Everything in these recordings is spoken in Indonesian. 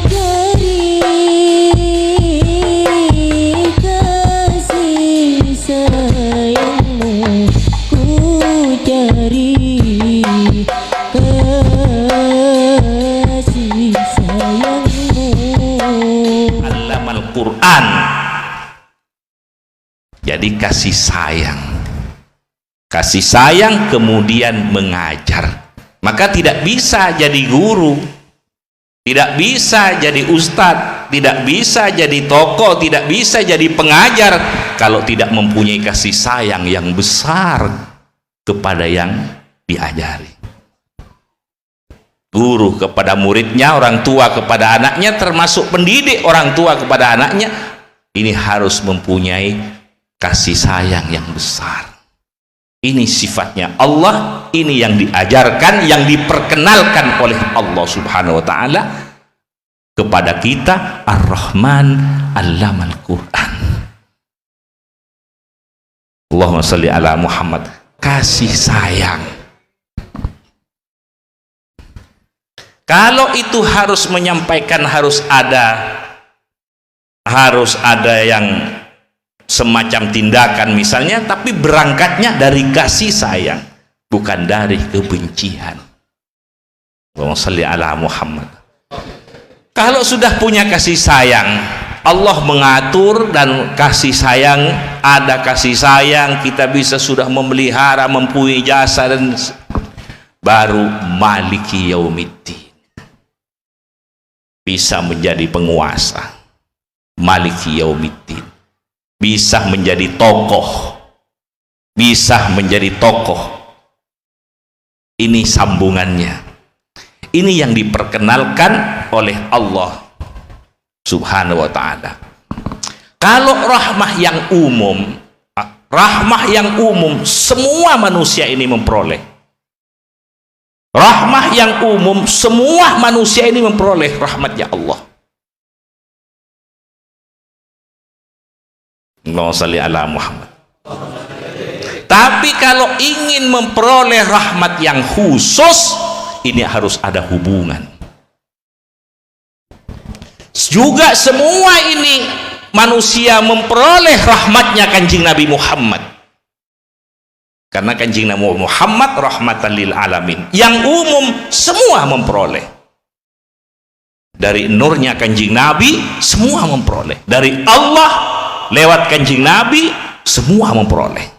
cari kasih sayangmu, ku cari kasih sayangmu. Allamal Quran, jadi kasih sayang. Kasih sayang kemudian mengajar. Maka tidak bisa jadi guru, tidak bisa jadi ustadz, tidak bisa jadi tokoh, tidak bisa jadi pengajar kalau tidak mempunyai kasih sayang yang besar kepada yang diajari. Guru kepada muridnya, orang tua kepada anaknya, termasuk pendidik orang tua kepada anaknya, ini harus mempunyai kasih sayang yang besar. Ini sifatnya Allah, ini yang diajarkan, yang diperkenalkan oleh Allah Subhanahu wa Ta'ala kepada kita. Ar-Rahman Allamal Quran. Allahumma sholli ala Muhammad. Kasih sayang. Kalau itu harus menyampaikan, harus ada yang semacam tindakan misalnya, tapi berangkatnya dari kasih sayang, bukan dari kebencian. Allahumma sholli ala Muhammad. Kalau sudah punya kasih sayang, Allah mengatur, dan kasih sayang, ada kasih sayang, kita bisa sudah memelihara, mempunyai jasa, dan baru maliki yaumiddin, bisa menjadi penguasa. Maliki yaumiddin, bisa menjadi tokoh, bisa menjadi tokoh. Ini sambungannya, ini yang diperkenalkan oleh Allah Subhanahu wa Ta'ala. Kalau rahmah yang umum semua manusia ini memperoleh. Rahmah yang umum semua manusia ini memperoleh rahmatnya Allah. Allahumma sholli ala Muhammad. Tapi kalau ingin memperoleh rahmat yang khusus, ini harus ada hubungan. Juga semua ini manusia memperoleh rahmatnya Kanjeng Nabi Muhammad, karena Kanjeng Nabi Muhammad rahmatan lil alamin. Yang umum semua memperoleh. Dari nurnya Kanjeng Nabi semua memperoleh. Dari Allah lewat Kanjeng Nabi semua memperoleh.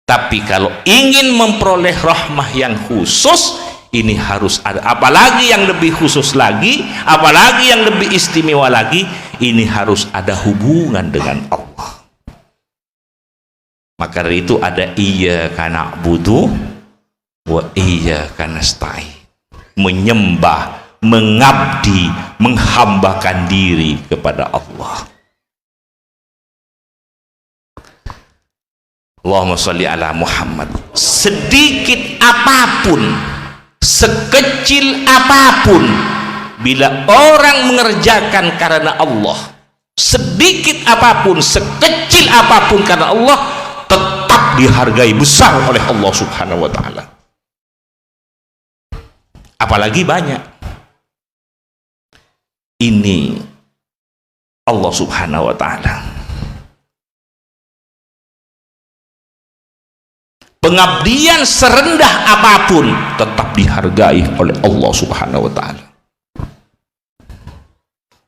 Tapi kalau ingin memperoleh rahmah yang khusus, ini harus ada, apalagi yang lebih khusus lagi, apalagi yang lebih istimewa lagi, ini harus ada hubungan dengan Allah. Maka dari itu ada iyyaka na'budu wa iyyaka nasta'in, menyembah, mengabdi, menghambakan diri kepada Allah. Allahumma sholli ala Muhammad. Sedikit apapun, sekecil apapun, bila orang mengerjakan karena Allah, sedikit apapun, sekecil apapun karena Allah, tetap dihargai besar oleh Allah Subhanahu wa Ta'ala. Apalagi banyak. Ini Allah Subhanahu wa Ta'ala. Pengabdian serendah apapun tetap dihargai oleh Allah Subhanahu wa Ta'ala.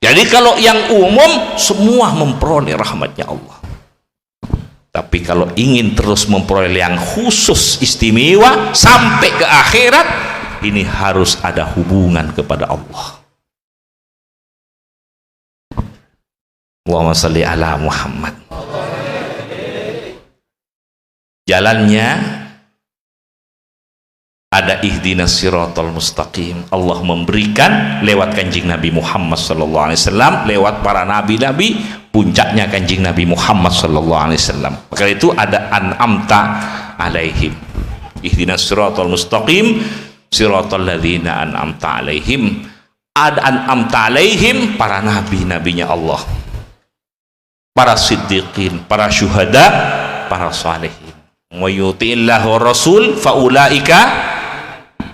Jadi kalau yang umum semua memperoleh rahmatnya Allah, tapi kalau ingin terus memperoleh yang khusus istimewa sampai ke akhirat, ini harus ada hubungan kepada Allah. Allahumma sholli ala Muhammad. Jalannya ada ihdinas siratal mustaqim. Allah memberikan lewat Kanjeng Nabi Muhammad sallallahu alaihi wasallam, lewat para nabi-nabi, puncaknya Kanjeng Nabi Muhammad sallallahu alaihi wasallam. Maka itu ada an'amta alaihim. Ihdinas siratal mustaqim, siratal ladzina an'amta alaihim. Ada an'amta alaihim, para nabi-nabinya Allah, para siddiqin, para syuhada, para salihin. Wa yuti'illahu rasul faulaika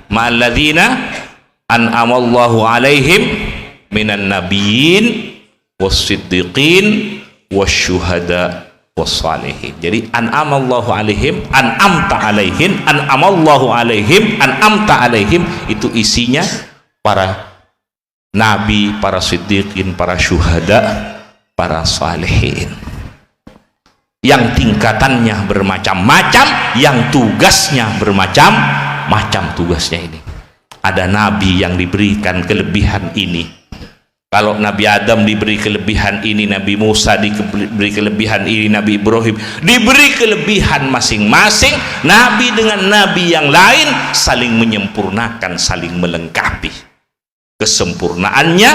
ma'alladzina an'amallahu alaihim minan nabiyyin was-siddiqin wasyuhada wassalihin. Jadi an'amallahu alaihim, an'amta alaihim, an'amallahu alaihim, an'amta alaihim, itu isinya para nabi, para siddiqin, para syuhada, para salihin, yang tingkatannya bermacam-macam, yang tugasnya bermacam-macam. Tugasnya ini ada nabi yang diberikan kelebihan ini. Kalau Nabi Adam diberi kelebihan ini, Nabi Musa diberi kelebihan ini, Nabi Ibrahim diberi kelebihan masing-masing. Nabi dengan nabi yang lain saling menyempurnakan, saling melengkapi. Kesempurnaannya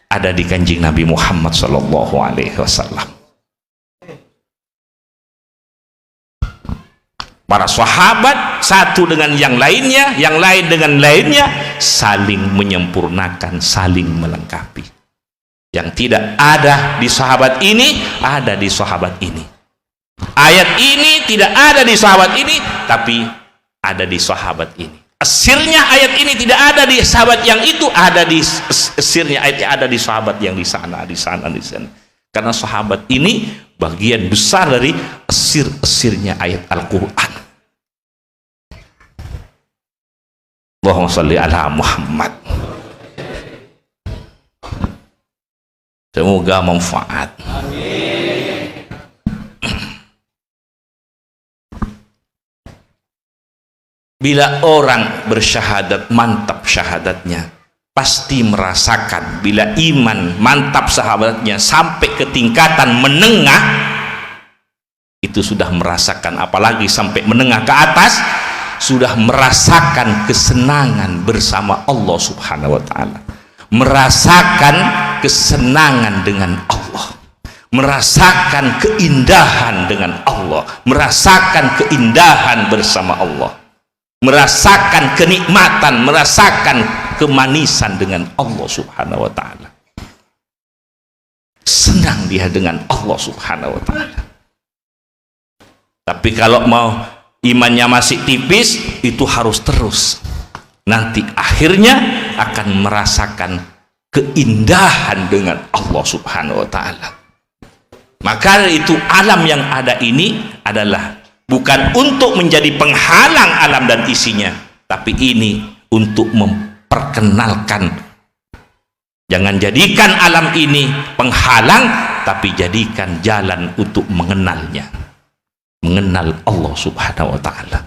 ada di Kanjeng Nabi Muhammad sallallahu alaihi wasallam. Para sahabat satu dengan yang lainnya, yang lain dengan lainnya, saling menyempurnakan, saling melengkapi. Yang tidak ada di sahabat ini, ada di sahabat ini. Ayat ini tidak ada di sahabat ini, tapi ada di sahabat ini. Esirnya ayat ini tidak ada di sahabat yang itu, ada di esirnya ayatnya ada di sahabat yang di sana, di sana, di sana. Karena sahabat ini bagian besar dari esir-esirnya ayat Al-Quran. Allahumma sholli ala Muhammad. Semoga manfaat. Bila orang bersyahadat mantap syahadatnya, pasti merasakan. Bila iman mantap sahabatnya sampai ke tingkatan menengah, itu sudah merasakan, apalagi sampai menengah ke atas, sudah merasakan kesenangan bersama Allah subhanahu wa ta'ala, merasakan kesenangan dengan Allah, merasakan keindahan dengan Allah, merasakan keindahan bersama Allah, merasakan kenikmatan, merasakan kemanisan dengan Allah subhanahu wa ta'ala. Senang dia dengan Allah subhanahu wa ta'ala. Tapi kalau mau imannya masih tipis, itu harus terus. Nanti akhirnya akan merasakan keindahan dengan Allah subhanahu wa ta'ala. Maka itu alam yang ada ini adalah bukan untuk menjadi penghalang alam dan isinya, tapi ini untuk memperkenalkan. Jangan jadikan alam ini penghalang, tapi jadikan jalan untuk mengenalnya, mengenal Allah subhanahu wa ta'ala.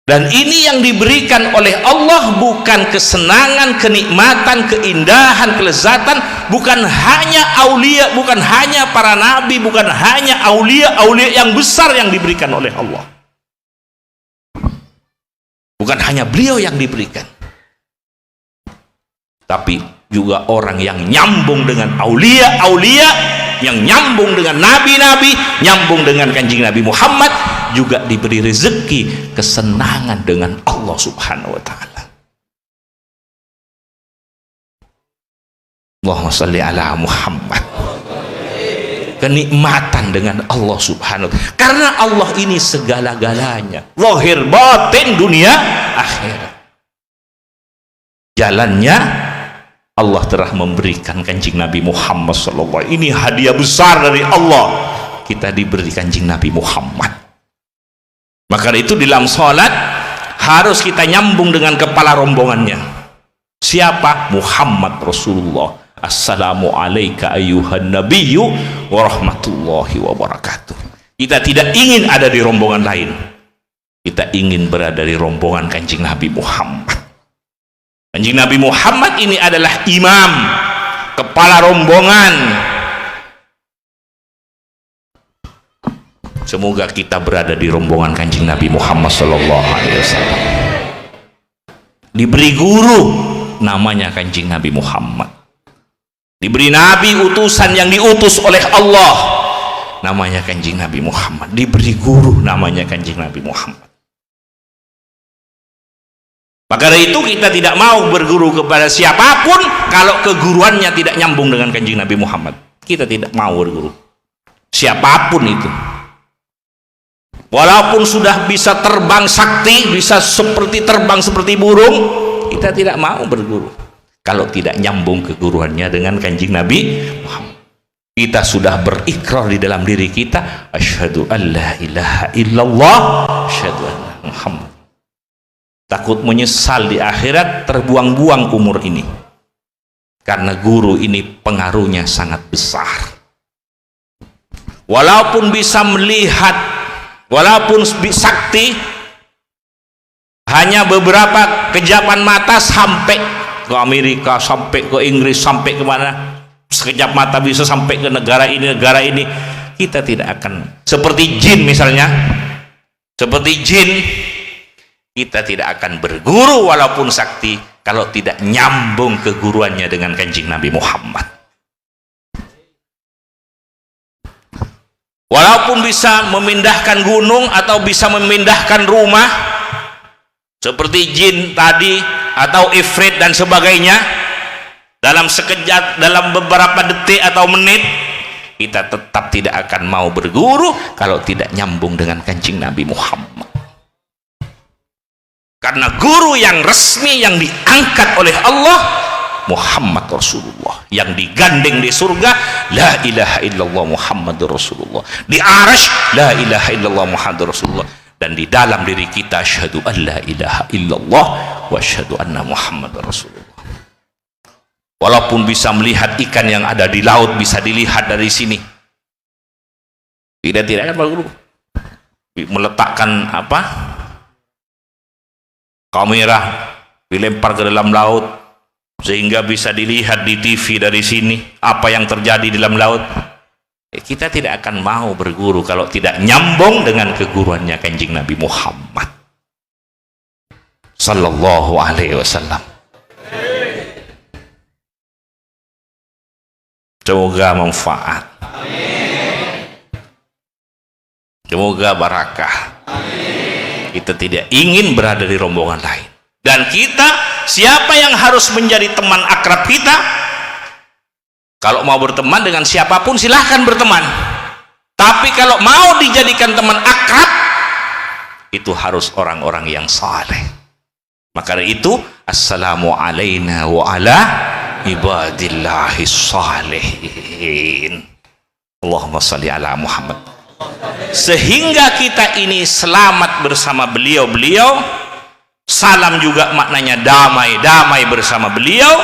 Dan ini yang diberikan oleh Allah, bukan kesenangan, kenikmatan, keindahan, kelezatan, bukan hanya aulia, bukan hanya para nabi, bukan hanya aulia-aulia yang besar yang diberikan oleh Allah. Bukan hanya beliau yang diberikan, tapi juga orang yang nyambung dengan aulia-aulia, yang nyambung dengan nabi-nabi, nyambung dengan Kanjeng Nabi Muhammad, juga diberi rezeki kesenangan dengan Allah subhanahu wa ta'ala. Allahumma sholli ala Muhammad. Kenikmatan dengan Allah subhanahu wa ta'ala, karena Allah ini segala-galanya, zahir batin, dunia akhirat. Jalannya Allah telah memberikan Kanjeng Nabi Muhammad sallallahu alaihi wasallam. Ini hadiah besar dari Allah, kita diberi Kanjeng Nabi Muhammad. Maka itu di dalam sholat harus kita nyambung dengan kepala rombongannya. Siapa? Muhammad Rasulullah. Assalamu alayka ayyuhan nabiyyu wa rahmatullahi wa barakatuh. Kita tidak ingin ada di rombongan lain, kita ingin berada di rombongan Kanjeng Nabi Muhammad. Kanjeng Nabi Muhammad ini adalah imam, kepala rombongan. Semoga kita berada di rombongan Kanjeng Nabi Muhammad sallallahu alaihi wasallam. Diberi guru namanya Kanjeng Nabi Muhammad. Diberi nabi utusan yang diutus oleh Allah namanya Kanjeng Nabi Muhammad. Diberi guru namanya Kanjeng Nabi Muhammad. Maka dari itu kita tidak mau berguru kepada siapapun kalau keguruannya tidak nyambung dengan Kanjeng Nabi Muhammad. Kita tidak mau berguru siapapun itu. Walaupun sudah bisa terbang sakti, bisa seperti terbang seperti burung, kita tidak mau berguru kalau tidak nyambung keguruannya dengan kanjeng Nabi Muhammad. Kita sudah berikrar di dalam diri kita, asyhadu an la ilaha illallah, asyhadu anna Muhammad. Takut menyesal di akhirat, terbuang-buang umur ini. Karena guru ini pengaruhnya sangat besar. Walaupun bisa melihat, walaupun sakti, hanya beberapa kejapan mata sampai ke Amerika, sampai ke Inggris, sampai kemana, sekejap mata bisa sampai ke negara ini. Kita tidak akan seperti jin misalnya, seperti jin, kita tidak akan berguru walaupun sakti kalau tidak nyambung keguruannya dengan kanjeng Nabi Muhammad. Walaupun bisa memindahkan gunung atau bisa memindahkan rumah seperti jin tadi atau ifrit dan sebagainya, dalam sekejap, dalam beberapa detik atau menit, kita tetap tidak akan mau berguru kalau tidak nyambung dengan kanjeng Nabi Muhammad. Karena guru yang resmi yang diangkat oleh Allah Muhammad Rasulullah, yang digandeng di surga la ilaha illallah Muhammadur Rasulullah, di arsy la ilaha illallah Muhammadur Rasulullah, dan di dalam diri kita asyhadu an la ilaha illallah wa asyhadu anna Muhammadar Rasulullah. Walaupun bisa melihat ikan yang ada di laut, bisa dilihat dari sini, tidak akan berguru. Meletakkan apa, kamera dilempar ke dalam laut sehingga bisa dilihat di TV dari sini apa yang terjadi di dalam laut. Kita tidak akan mau berguru kalau tidak nyambung dengan keguruannya kanjeng Nabi Muhammad sallallahu alaihi wasallam. Semoga manfaat, semoga barakah. Kita tidak ingin berada di rombongan lain. Dan kita, siapa yang harus menjadi teman akrab kita? Kalau mau berteman dengan siapapun silahkan berteman, tapi kalau mau dijadikan teman akrab, itu harus orang-orang yang saleh. Maka dari itu, assalamu alaina wa ala ibadillahis salihin. Allahumma salli ala Muhammad. Sehingga kita ini selamat bersama beliau-beliau. Salam juga maknanya damai, damai bersama beliau.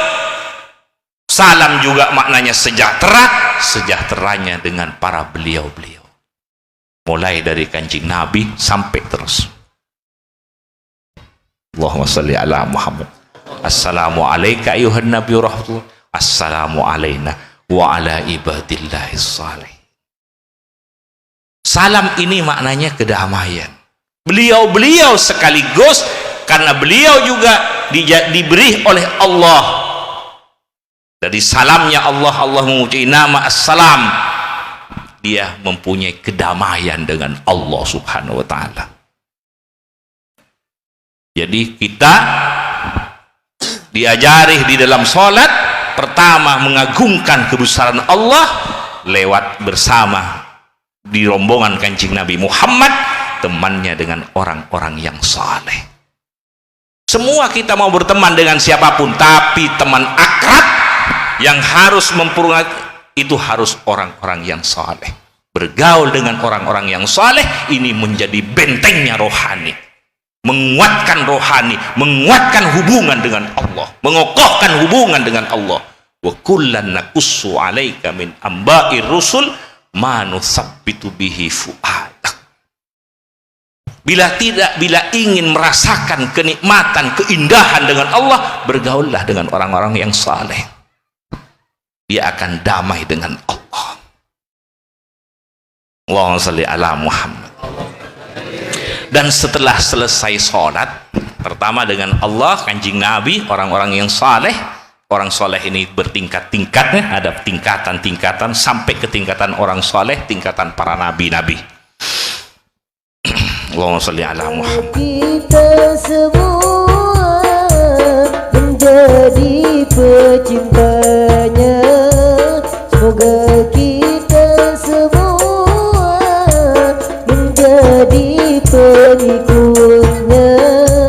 Salam juga maknanya sejahtera, sejahteranya dengan para beliau-beliau, mulai dari kanjeng Nabi sampai terus. Allahumma salli ala Muhammad. Assalamu alayka ayuhan nabi rahmatullah. Assalamu alayna wa ala ibadillahis salih. Salam ini maknanya kedamaian. Beliau-beliau sekaligus, karena beliau juga diberi oleh Allah. Dari salamnya Allah mengucapkan nama Assalam, dia mempunyai kedamaian dengan Allah subhanahu wa ta'ala. Jadi kita diajari di dalam sholat, pertama mengagungkan kebesaran Allah lewat bersama di rombongan kanjeng Nabi Muhammad, temannya dengan orang-orang yang saleh. Semua kita mau berteman dengan siapapun, tapi teman akrab yang harus memperingati itu harus orang-orang yang saleh. Bergaul dengan orang-orang yang saleh ini menjadi bentengnya rohani, menguatkan rohani, menguatkan hubungan dengan Allah, mengokohkan hubungan dengan Allah. Wa kullan naqussu 'alaika min amba'ir rusul ma nusabbitu bihi fu'adak. Bila ingin merasakan kenikmatan, keindahan dengan Allah, bergaullah dengan orang-orang yang saleh. Dia akan damai dengan Allah. Allahumma shalli ala Muhammad. Dan setelah selesai sholat, pertama dengan Allah, kanjeng Nabi, orang-orang yang saleh. Orang soleh ini bertingkat-tingkatnya, ada tingkatan-tingkatan sampai ke tingkatan orang soleh, tingkatan para nabi-nabi. Allahumma shalli ala Muhammad.